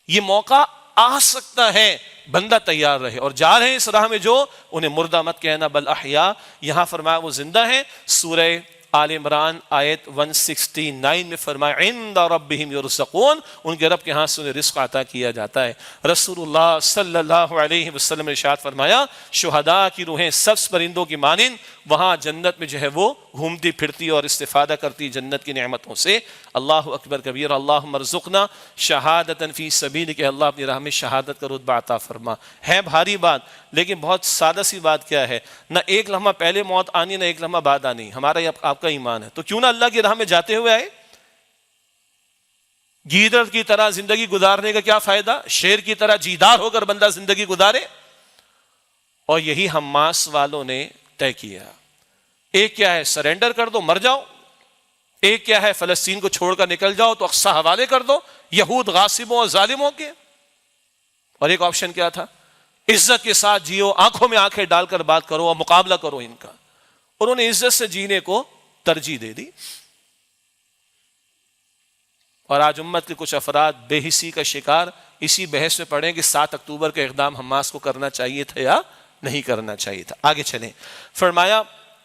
یہ موقع آ سکتا ہے، بندہ تیار رہے. اور جا رہے ہیں اس راہ میں جو، انہیں مردہ مت کہنا بل احیا. یہاں فرمایا وہ زندہ ہیں. سورہ آل عمران آیت 169 میں فرمایا عند ربہم یرزقون، ان کے رب کے ہاں سے انہیں رزق عطا کیا جاتا ہے. رسول اللہ صلی اللہ علیہ وسلم نے ارشاد فرمایا، شہداء کی روحیں سبز پرندوں کی مانند وہاں جنت میں جو ہے وہ گھومتی پھرتی اور استفادہ کرتی جنت کی نعمتوں سے. اللہ اکبر کبیر. اللہم ارزقنا شہادتا فی سبیلک، اللہ اپنی راہ میں شہادت کا رتبہ عطا فرما. ہے بھاری بات لیکن بہت سادہ سی بات. کیا ہے؟ نہ ایک لمحہ پہلے موت آنی، نہ ایک لمحہ بعد آنی. ہمارا یہ آپ کا ایمان ہے. تو کیوں نہ اللہ کی راہ میں جاتے ہوئے آئے. گیدڑ کی طرح زندگی گزارنے کا کیا فائدہ؟ شیر کی طرح جیدار ہو کر بندہ زندگی گزارے. اور یہی حماس والوں نے طے کیا. ایک کیا ہے سرنڈر کر دو مر جاؤ، ایک کیا ہے فلسطین کو چھوڑ کر نکل جاؤ تو اقصی حوالے کر دو یہود غاصبوں اور ظالموں کے. اور ایک آپشن کیا تھا؟ عزت کے ساتھ جیو، آنکھوں میں آنکھیں ڈال کر بات کرو اور مقابلہ کرو ان کا. انہوں نے عزت سے جینے کو ترجیح دے دی. اور آج امت کے کچھ افراد بے حسی کا شکار اسی بحث میں پڑیں کہ 7 اکتوبر کا اقدام حماس کو کرنا چاہیے تھا یا نہیں کرنا چاہیے تھا. آگے چلیں. فرمایا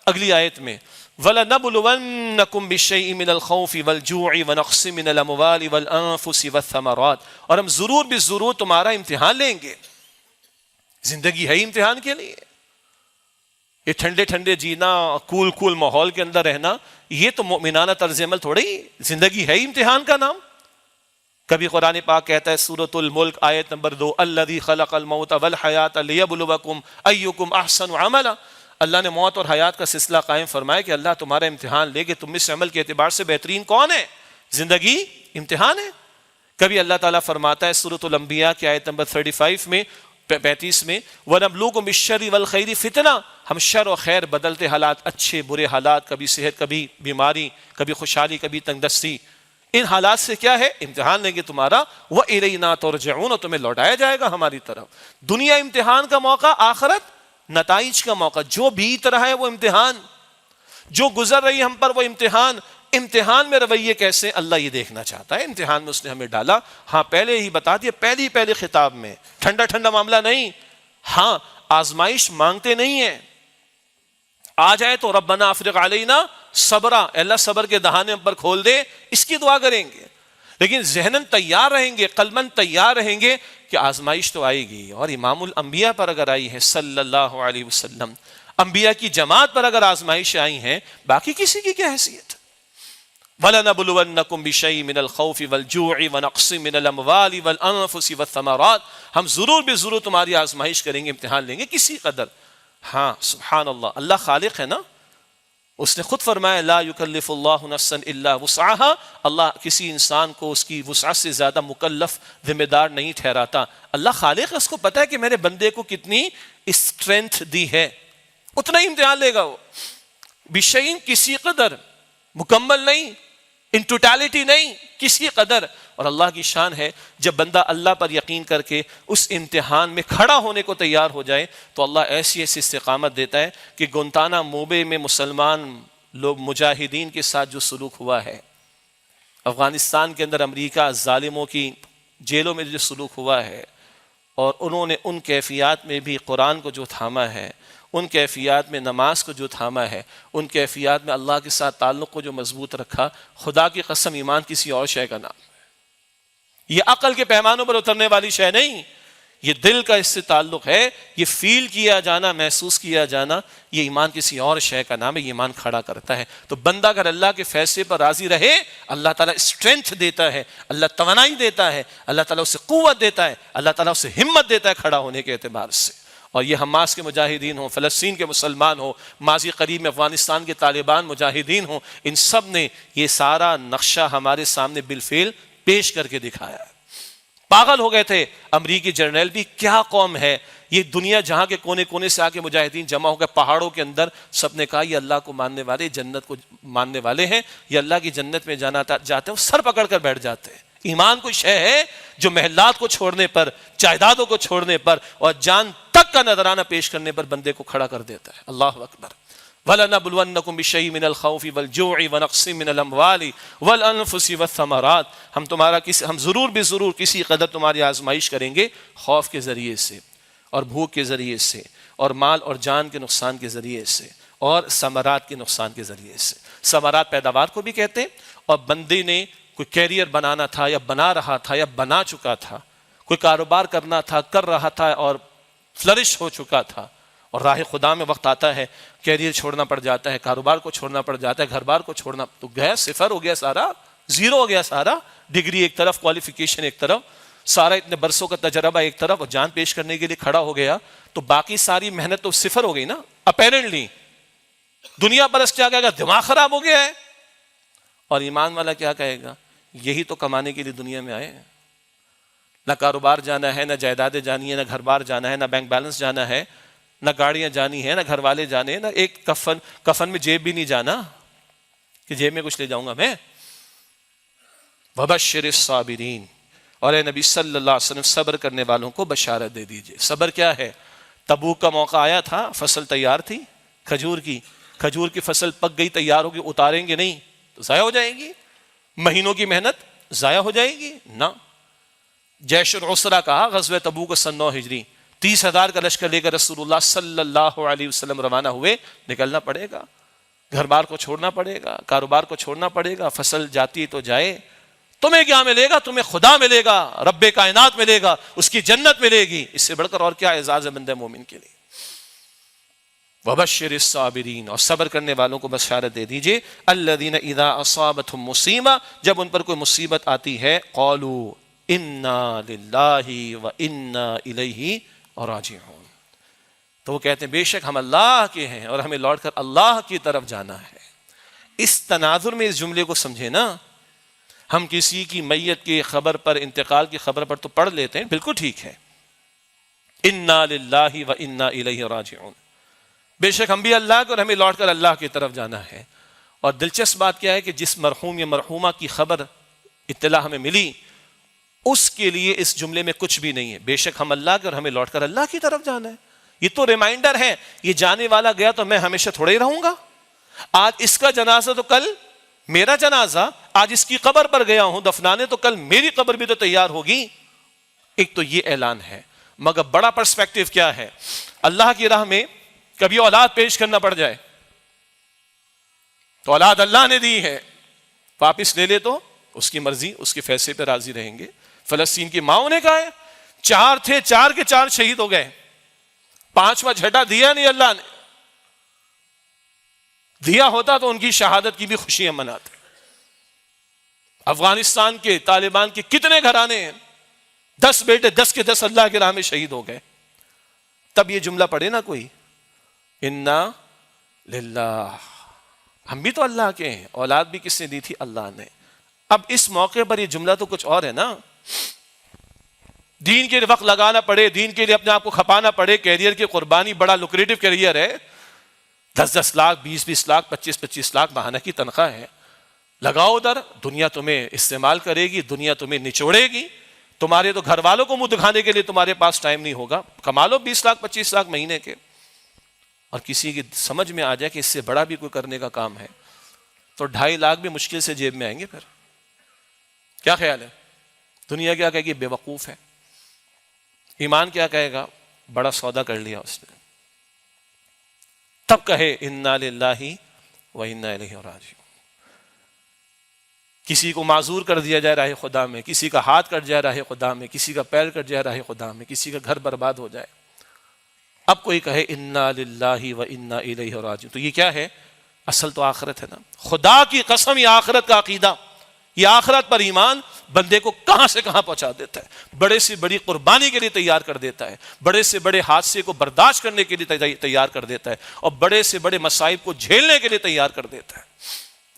اگلی آیت میں وَلَنَبْلُوَنَّكُمْ بِالشَّيْءِ مِنَ الْخَوْفِ وَالْجُوعِ وَنَقْصٍ مِنَ الْأَمْوَالِ وَالْأَنفُسِ وَالثَّمَرَاتِ، اور ہم ضرور بھی ضرور تمہارا امتحان لیں گے. زندگی ہے امتحان کے لیے. یہ ٹھنڈے ٹھنڈے جینا، کول ماحول کے اندر رہنا، یہ تو مومنانہ طرز عمل تھوڑی. زندگی ہے امتحان کا نام. کبھی قرآن پاک کہتا ہے سورۃ الملک آیت نمبر 2 الذی خلق الموت والحیات لیبلوکم ایکم احسن عملا. اللہ نے موت اور حیات کا سلسلہ قائم فرمایا کہ اللہ تمہارا امتحان لے کہ تم میں سے عمل کے اعتبار سے بہترین کون ہے. زندگی امتحان ہے. کبھی اللہ تعالیٰ فرماتا ہے سورۃ الانبیاء کی آیت نمبر 35 میں 35 میں وَنَبْلُوكُمْ بِالشَّرِّ وَالْخَيْرِ فِتْنَةً، ہم شر و خیر بدلتے حالات، اچھے برے حالات، کبھی صحت کبھی بیماری، کبھی خوشحالی کبھی تنگ دستی، ان حالات سے کیا ہے امتحان لیں گے تمہارا. وَإِلَيْنَا تُرْجَعُونَ، اور تمہیں لوٹایا جائے گا ہماری طرف. دنیا امتحان کا موقع، آخرت نتائج کا موقع. جو بیت رہا ہے وہ امتحان، جو گزر رہی ہم پر وہ امتحان. امتحان میں رویے کیسے اللہ یہ دیکھنا چاہتا ہے. امتحان میں اس نے ہمیں ڈالا. ہاں پہلے ہی بتا دیا پہلی خطاب میں، ٹھنڈا ٹھنڈا معاملہ نہیں. ہاں آزمائش مانگتے نہیں ہیں. آ جائے تو ربنا افرغ علینا صبرا، اللہ صبر کے دہانے ہم پر کھول دے، اس کی دعا کریں گے. لیکن ذہناً تیار رہیں گے، قلباً تیار رہیں گے کہ آزمائش تو آئے گی. اور امام الانبیاء پر اگر آئی ہے صلی اللہ علیہ وسلم، انبیاء کی جماعت پر اگر آزمائش آئی ہیں، باقی کسی کی کیا حیثیت؟ وَلَنَبْلُوَنَّكُمْ بِشَيْءٍ مِنَ الْخَوْفِ وَالْجُوعِ وَنَقْصٍ مِنَ الْأَمْوَالِ وَالْأَنفُسِ وَالثَّمَرَاتِ، ہم ضرور بھی ضرور تمہاری آزمائش کریں گے، امتحان لیں گے کسی قدر. ہاں سبحان اللہ، اللہ خالق ہے نا. اس نے خود فرمایا لا یکلف اللہ نفسا الا وسعها، اللہ کسی انسان کو اس کی وسعت سے زیادہ مکلف ذمہ دار نہیں ٹھہراتا. اللہ خالق ہے، اس کو پتا ہے کہ میرے بندے کو کتنی اسٹرینتھ دی ہے، اتنا ہی امتحان لے گا وہ. بشیء کسی قدر، مکمل نہیں، ان ٹوٹالٹی نہیں، کسی قدر. اور اللہ کی شان ہے جب بندہ اللہ پر یقین کر کے اس امتحان میں کھڑا ہونے کو تیار ہو جائے تو اللہ ایسی ایسی استقامت دیتا ہے کہ گونتانا موبے میں مسلمان لوگ مجاہدین کے ساتھ جو سلوک ہوا ہے، افغانستان کے اندر امریکہ ظالموں کی جیلوں میں جو سلوک ہوا ہے، اور انہوں نے ان کیفیات میں بھی قرآن کو جو تھاما ہے، ان کیفیات میں نماز کو جو تھاما ہے، ان کیفیات میں اللہ کے ساتھ تعلق کو جو مضبوط رکھا، خدا کی قسم ایمان کسی اور شے کا نام ہے۔ یہ عقل کے پیمانوں پر اترنے والی شے نہیں، یہ دل کا اس سے تعلق ہے، یہ فیل کیا جانا، محسوس کیا جانا، یہ ایمان کسی اور شے کا نام ہے، یہ ایمان کھڑا کرتا ہے۔ تو بندہ اگر اللہ کے فیصلے پر راضی رہے، اللہ تعالیٰ اسٹرینتھ دیتا ہے، اللہ توانائی دیتا ہے، اللہ تعالیٰ اسے قوت دیتا ہے، اللہ تعالیٰ اسے ہمت دیتا ہے کھڑا ہونے کے اعتبار سے۔ اور یہ حماس کے مجاہدین ہوں، فلسطین کے مسلمان ہوں، ماضی قریب میں افغانستان کے طالبان مجاہدین ہوں، ان سب نے یہ سارا نقشہ ہمارے سامنے بالفعل پیش کر کے دکھایا ہے۔ پاگل ہو گئے تھے امریکی جرنیل بھی، کیا قوم ہے یہ، دنیا جہاں کے کونے کونے سے آ کے مجاہدین جمع ہو گئے پہاڑوں کے اندر، سب نے کہا یہ اللہ کو ماننے والے، جنت کو ماننے والے ہیں، یہ اللہ کی جنت میں جانا جاتے ہیں، وہ سر پکڑ کر بیٹھ جاتے ہیں۔ ایمان کوئی شے ہے جو محلات کو چھوڑنے پر، جائیدادوں کو چھوڑنے پر اور جان تک کا نذرانہ پیش کرنے پر بندے کو کھڑا کر دیتا ہے۔ اللہ اکبر۔ وَلَنَبْلُوَنَّكُمْ بِشَيْءٍ مِّنَ الْخَوْفِ وَالْجُوعِ وَنَقْصٍ مِّنَ الْأَمْوَالِ وَالْأَنفُسِ وَالثَّمَرَاتِ ہم ضرور بھی ضرور کسی قدر تمہاری آزمائش کریں گے، خوف کے ذریعے سے اور بھوک کے ذریعے سے اور مال اور جان کے نقصان کے ذریعے سے اور ثمرات کے نقصان کے ذریعے سے۔ ثمرات پیداوار کو بھی کہتے ہیں، اور بندے نے کوئی کیریئر بنانا تھا یا بنا رہا تھا یا بنا چکا تھا، کوئی کاروبار کرنا تھا، کر رہا تھا اور فلرش ہو چکا تھا، اور راہ خدا میں وقت آتا ہے کیریئر چھوڑنا پڑ جاتا ہے، کاروبار کو چھوڑنا پڑ جاتا ہے، گھر بار کو چھوڑنا، تو گیا صفر ہو گیا، سارا زیرو ہو گیا، سارا ڈگری ایک طرف، کوالیفیکیشن ایک طرف، سارا اتنے برسوں کا تجربہ ایک طرف، اور جان پیش کرنے کے لیے کھڑا ہو گیا، تو باقی ساری محنت تو صفر ہو گئی نا اپیرنٹلی۔ دنیا پرست کیا کہے گا، دماغ خراب ہو گیا ہے، اور ایمان والا کیا کہے گا، یہی تو کمانے کے لیے دنیا میں آئے ہیں، نہ کاروبار جانا ہے، نہ جائیدادیں جانی ہے، نہ گھر بار جانا ہے، نہ بینک بیلنس جانا ہے، نہ گاڑیاں جانی ہے، نہ گھر والے جانے ہیں، نہ ایک کفن میں جیب بھی نہیں جانا کہ جیب میں کچھ لے جاؤں گا میں۔ وَبَشِّرِ الصَّابِرِينَ، اور اے نبی صلی اللہ علیہ وسلم صبر کرنے والوں کو بشارت دے دیجئے۔ صبر کیا ہے؟ تبوک کا موقع آیا تھا، فصل تیار تھی کھجور کی فصل پک گئی، تیار ہوگی، اتاریں گے نہیں تو ضائع ہو جائے گی، مہینوں کی محنت ضائع ہو جائے گی نہ۔ جیش العسرہ کہا، غزوہ تبوک سن 9 ہجری، 30,000 کا لشکر لے کر رسول اللہ صلی اللہ علیہ وسلم روانہ ہوئے۔ نکلنا پڑے گا، گھر بار کو چھوڑنا پڑے گا، کاروبار کو چھوڑنا پڑے گا، فصل جاتی تو جائے۔ تمہیں کیا ملے گا؟ تمہیں خدا ملے گا، رب کائنات ملے گا، اس کی جنت ملے گی، اس سے بڑھ کر اور کیا اعزاز ہے بندہ مومن کے لیے۔ وَبَشِّرِ الصَّابِرِينَ، اور صبر کرنے والوں کو بشارت دے دیجئے، الَّذِينَ إِذَا أَصَابَتْهُم مُّصِیبَۃٌ، جب ان پر کوئی مصیبت آتی ہے، قَالُوا إِنَّا لِلَّهِ وَإِنَّا إِلَيْهِ راجعون، تو وہ کہتے ہیں بے شک ہم اللہ کے ہیں اور ہمیں لوٹ کر اللہ کی طرف جانا ہے۔ اس تناظر میں اس جملے کو سمجھے نا، ہم کسی کی میت کی خبر پر، انتقال کی خبر پر تو پڑھ لیتے ہیں، بالکل ٹھیک ہے، انا للہ و انا الیہ راجعون، بے شک ہم بھی اللہ کے اور ہمیں لوٹ کر اللہ کی طرف جانا ہے۔ اور دلچسپ بات کیا ہے کہ جس مرحوم یا مرحومہ کی خبر اطلاع ہمیں ملی، اس کے لیے اس جملے میں کچھ بھی نہیں ہے، بے شک ہم اللہ کے اور ہمیں لوٹ کر اللہ کی طرف جانا ہے۔ یہ تو ریمائنڈر ہے، یہ جانے والا گیا تو میں ہمیشہ تھوڑے ہی رہوں گا، آج اس کا جنازہ تو کل میرا جنازہ، آج اس کی قبر پر گیا ہوں دفنانے تو کل میری قبر بھی تو تیار ہوگی۔ ایک تو یہ اعلان ہے، مگر بڑا پرسپیکٹیو کیا ہے، اللہ کی راہ میں کبھی اولاد پیش کرنا پڑ جائے تو اولاد اللہ نے دی ہے، واپس لے لے تو اس کی مرضی، اس کے فیصلے پہ راضی رہیں گے۔ فلسطین کی ماں نے کہا ہے، 4 تھے، 4 کے 4 شہید ہو گئے، 5واں جھٹا دیا نہیں اللہ نے، دیا ہوتا تو ان کی شہادت کی بھی خوشیاں مناتے۔ افغانستان کے طالبان کے کتنے گھرانے ہیں، 10 بیٹے 10 کے 10 اللہ کی راہ میں شہید ہو گئے، تب یہ جملہ پڑھے نا کوئی، انا للہ، ہم بھی تو اللہ کے ہیں، اولاد بھی کس نے دی تھی؟ اللہ نے۔ اب اس موقع پر یہ جملہ تو کچھ اور ہے نا، دین کے لیے وقت لگانا پڑے، دین کے لیے اپنے آپ کو کھپانا پڑے، کیریئر کی قربانی، بڑا لوکریٹو کیریئر ہے، 10-10 لاکھ 20-20 لاکھ 25-25 لاکھ ماہانہ کی تنخواہ ہے، لگاؤ ادھر، دنیا تمہیں استعمال کرے گی، دنیا تمہیں نچوڑے گی، تمہارے تو گھر والوں کو منہ دکھانے کے لیے تمہارے پاس ٹائم نہیں ہوگا، کما لو 20 لاکھ 25 لاکھ مہینے کے، اور کسی کی سمجھ میں آ جائے کہ اس سے بڑا بھی کوئی کرنے کا کام ہے تو 2.5 لاکھ بھی مشکل سے جیب میں آئیں گے۔ پھر کیا خیال ہے؟ دنیا کیا کہے گی؟ بے وقوف ہے۔ ایمان کیا کہے گا؟ بڑا سودا کر لیا اس نے، تب کہے انا للہ و انا الیہ راجعون۔ کسی کو معذور کر دیا جائے راہ خدا میں، کسی کا ہاتھ کٹ جائے راہ خدا میں، کسی کا پیر کٹ جائے راہ خدا میں، کسی کا گھر برباد ہو جائے، اب کوئی کہے انا للہ و انا الیہ راجعون۔ تو یہ کیا ہے؟ اصل تو آخرت ہے نا۔ خدا کی قسم، یہ آخرت کا عقیدہ، یہ آخرت پر ایمان بندے کو کہاں سے کہاں پہنچا دیتا ہے، بڑے سے بڑی قربانی کے لیے تیار کر دیتا ہے، بڑے سے بڑے حادثے کو برداشت کرنے کے لیے تیار کر دیتا ہے، اور بڑے سے بڑے مصائب کو جھیلنے کے لیے تیار کر دیتا ہے۔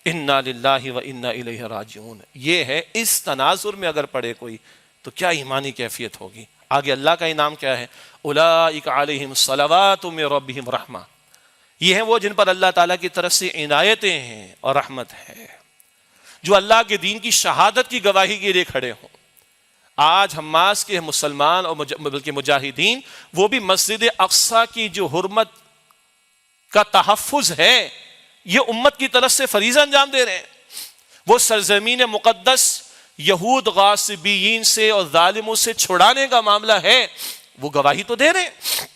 انا للہ و انا الیہ راجعون، یہ ہے۔ اس تناظر میں اگر پڑھے کوئی تو کیا ایمانی کیفیت ہوگی۔ آگے اللہ کا انعام کیا ہے؟ اولئک علیہم صلوات من ربہم رحمہ، یہ ہیں وہ جن پر اللہ تعالیٰ کی طرف سے عنایتیں ہیں اور رحمت ہے، جو اللہ کے دین کی شہادت کی گواہی کے لیے کھڑے ہوں۔ آج حماس کے مسلمان اور بلکہ مجاہدین، وہ بھی مسجد اقصیٰ کی جو حرمت کا تحفظ ہے، یہ امت کی طرف سے فریضہ انجام دے رہے ہیں۔ وہ سرزمین مقدس یہود غاصبین سے اور ظالموں سے چھڑانے کا معاملہ ہے، وہ گواہی تو دے رہے ہیں۔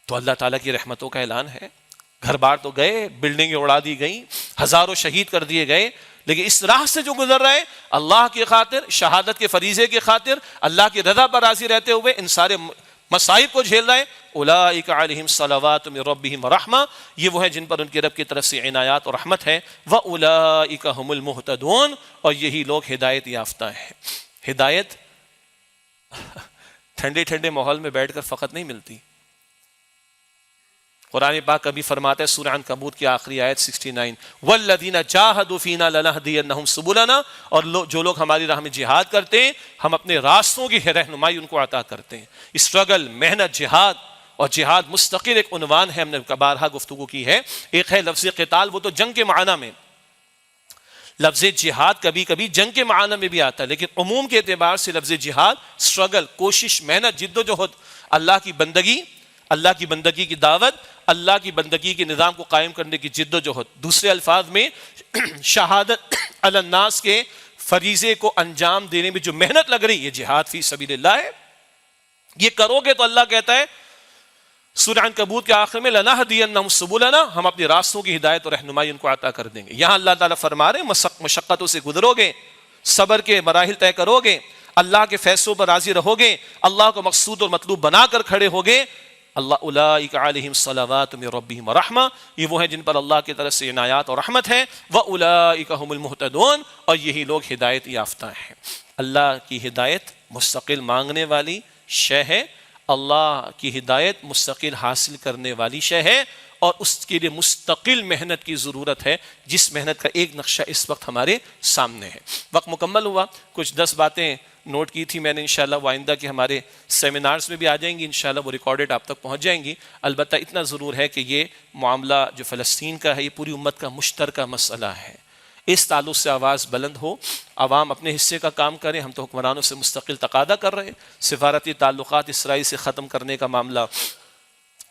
تو اللہ تعالیٰ کی رحمتوں کا اعلان ہے۔ گھر بار تو گئے، بلڈنگیں اڑا دی گئیں، ہزاروں شہید کر دیے گئے، لیکن اس راہ سے جو گزر رہے، اللہ کی خاطر، شہادت کے فریضے کی خاطر، اللہ کی رضا پر راضی رہتے ہوئے ان سارے مصائب کو جھیل رہے، اولئک علیہم صلوات من ربہم رحمہ، یہ وہ ہیں جن پر ان کے رب کی طرف سے عنایات اور رحمت ہے، واولئک هم المہتدون، اور یہی لوگ ہدایت یافتہ ہیں۔ ہدایت ٹھنڈے ٹھنڈے ماحول میں بیٹھ کر فقط نہیں ملتی۔ قرآن پاک کبھی فرماتا ہے سورہ عنکبوت کی آخری آیت 69، والذین جاہدوا فینا لنہدینہم سبلنا، اور جو لوگ ہماری راہ میں جہاد کرتے ہیں، ہم اپنے راستوں کی رہنمائی ان کو عطا کرتے ہیں۔ اسٹرگل، محنت، جہاد، اور جہاد مستقل ایک عنوان ہے، ہم نے بارہا گفتگو کی ہے۔ ایک ہے لفظ قتال، وہ تو جنگ کے معنی میں، لفظ جہاد کبھی کبھی جنگ کے معنی میں بھی آتا ہے، لیکن عموم کے اعتبار سے لفظ جہاد اسٹرگل، کوشش، محنت، جد و جہد، اللہ کی بندگی، اللہ کی بندگی کی دعوت، اللہ کی بندگی کے نظام کو قائم کرنے کی جد و جہد۔ دوسرے الفاظ میں شہادت علی الناس کے فریضے کو انجام دینے میں جو محنت لگ رہی ہے، یہ جہاد فی سبیل اللہ ہے۔ یہ کرو گے تو اللہ کہتا ہے سورہ عنکبوت کے آخر میں لنہدینہم سبلنا، ہم اپنے راستوں کی ہدایت اور رہنمائی ان کو عطا کر دیں گے۔ یہاں اللہ تعالیٰ فرما رہے ہیں مشقتوں سے گزرو گے، صبر کے مراحل طے کرو گے، اللہ کے فیصلوں پر راضی رہو گے، اللہ کو مقصود اور مطلوب بنا کر کھڑے ہوگے، اللہ اولئک علیہم صلوات من ربہم رحمہ، یہ وہ ہیں جن پر اللہ کی طرف سے عنایات اور رحمت ہے، واولئک هم المہتدون، اور یہی لوگ ہدایت یافتہ ہیں۔ اللہ کی ہدایت مستقل مانگنے والی شے ہے، اللہ کی ہدایت مستقل حاصل کرنے والی شے ہے، اور اس کے لیے مستقل محنت کی ضرورت ہے، جس محنت کا ایک نقشہ اس وقت ہمارے سامنے ہے۔ وقت مکمل ہوا، کچھ 10 باتیں نوٹ کی تھی میں نے، انشاءاللہ وہ آئندہ کے ہمارے سیمینارز میں بھی آ جائیں گی، انشاءاللہ وہ ریکارڈڈ آپ تک پہنچ جائیں گی۔ البتہ اتنا ضرور ہے کہ یہ معاملہ جو فلسطین کا ہے، یہ پوری امت کا مشترکہ مسئلہ ہے، اس تعلق سے آواز بلند ہو، عوام اپنے حصے کا کام کریں۔ ہم تو حکمرانوں سے مستقل تقاضا کر رہے ہیں، سفارتی تعلقات اسرائیل سے ختم کرنے کا معاملہ،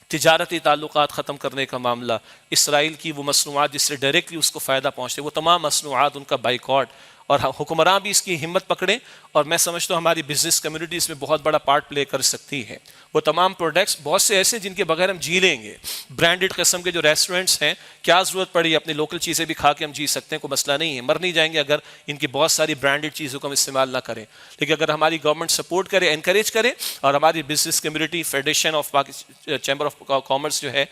تجارتی تعلقات ختم کرنے کا معاملہ، اسرائیل کی وہ مصنوعات جس سے ڈائریکٹلی اس کو فائدہ پہنچتے، وہ تمام مصنوعات ان کا بائیکاٹ، اور حکمراں بھی اس کی ہمت پکڑیں، اور میں سمجھتا ہوں ہماری بزنس کمیونٹی اس میں بہت بڑا پارٹ پلے کر سکتی ہے۔ وہ تمام پروڈکٹس بہت سے ایسے جن کے بغیر ہم جی لیں گے، برانڈڈ قسم کے جو ریسٹورنٹس ہیں، کیا ضرورت پڑی اپنی لوکل چیزیں بھی کھا کے ہم جی سکتے ہیں، کوئی مسئلہ نہیں ہے، مر نہیں جائیں گے اگر ان کی بہت ساری برانڈڈ چیزوں کو ہم استعمال نہ کریں، لیکن اگر ہماری گورنمنٹ سپورٹ کرے، انکریج کرے، اور ہماری business community, federation of chamber of commerce جو ہے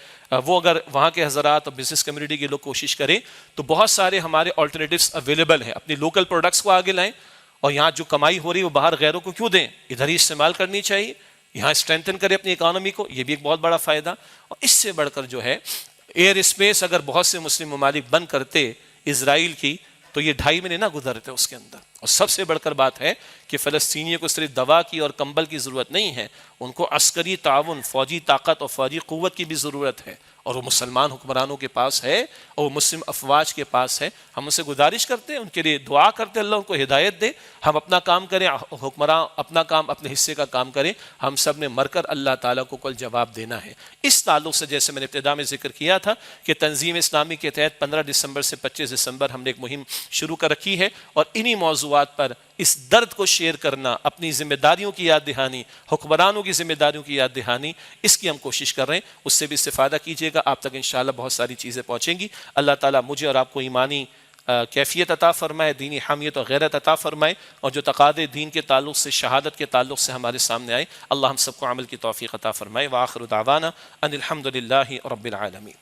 وہ اگر وہاں کے حضرات اور بزنس کمیونٹی کے لوگ کوشش کریں، تو بہت سارے ہمارے آلٹرنیٹیوز اویلیبل ہیں۔ اپنی لوکل پروڈکٹس کو آگے لائیں، اور یہاں جو کمائی ہو رہی ہے وہ باہر غیروں کو کیوں دیں، ادھر ہی استعمال کرنی چاہیے، یہاں اسٹرینتھن کرے اپنی اکانومی کو، یہ بھی ایک بہت بڑا فائدہ۔ اور اس سے بڑھ کر جو ہے ایئر اسپیس اگر بہت سے مسلم ممالک بند کرتے اسرائیل کی، تو یہ 2.5 مہینے نہ گزرتے اس کے اندر۔ اور سب سے بڑھ کر بات ہے کہ فلسطینیوں کو صرف دوا کی اور کمبل کی ضرورت نہیں ہے، ان کو عسکری تعاون، فوجی طاقت اور فوجی قوت کی بھی ضرورت ہے، اور وہ مسلمان حکمرانوں کے پاس ہے، اور وہ مسلم افواج کے پاس ہے۔ ہم ان سے گزارش کرتے ہیں، ان کے لیے دعا کرتے ہیں اللہ ان کو ہدایت دے، ہم اپنا کام کریں، حکمران اپنا کام، اپنے حصے کا کام کریں، ہم سب نے مر کر اللہ تعالیٰ کو کل جواب دینا ہے۔ اس تعلق سے جیسے میں نے ابتدا میں ذکر کیا تھا کہ تنظیم اسلامی کے تحت 15 دسمبر سے 25 دسمبر ہم نے ایک مہم شروع کر رکھی ہے، اور انہی موضوعات موضوعات پر اس درد کو شیئر کرنا، اپنی ذمہ داریوں کی یاد دہانی، حکمرانوں کی ذمہ داریوں کی یاد دہانی، اس کی ہم کوشش کر رہے ہیں. اس سے بھی استفادہ کیجیے گا، آپ تک انشاءاللہ بہت ساری چیزیں پہنچیں گی. اللہ تعالیٰ مجھے اور آپ کو ایمانی کیفیت عطا فرمائے، دینی حمیت اور غیرت عطا فرمائے، اور جو تقاضے دین کے تعلق سے، شہادت کے تعلق سے ہمارے سامنے آئے، اللہ ہم سب کو عمل کی توفیق عطا فرمائے. وآخر دعوانا ان الحمد للہ رب العالمین.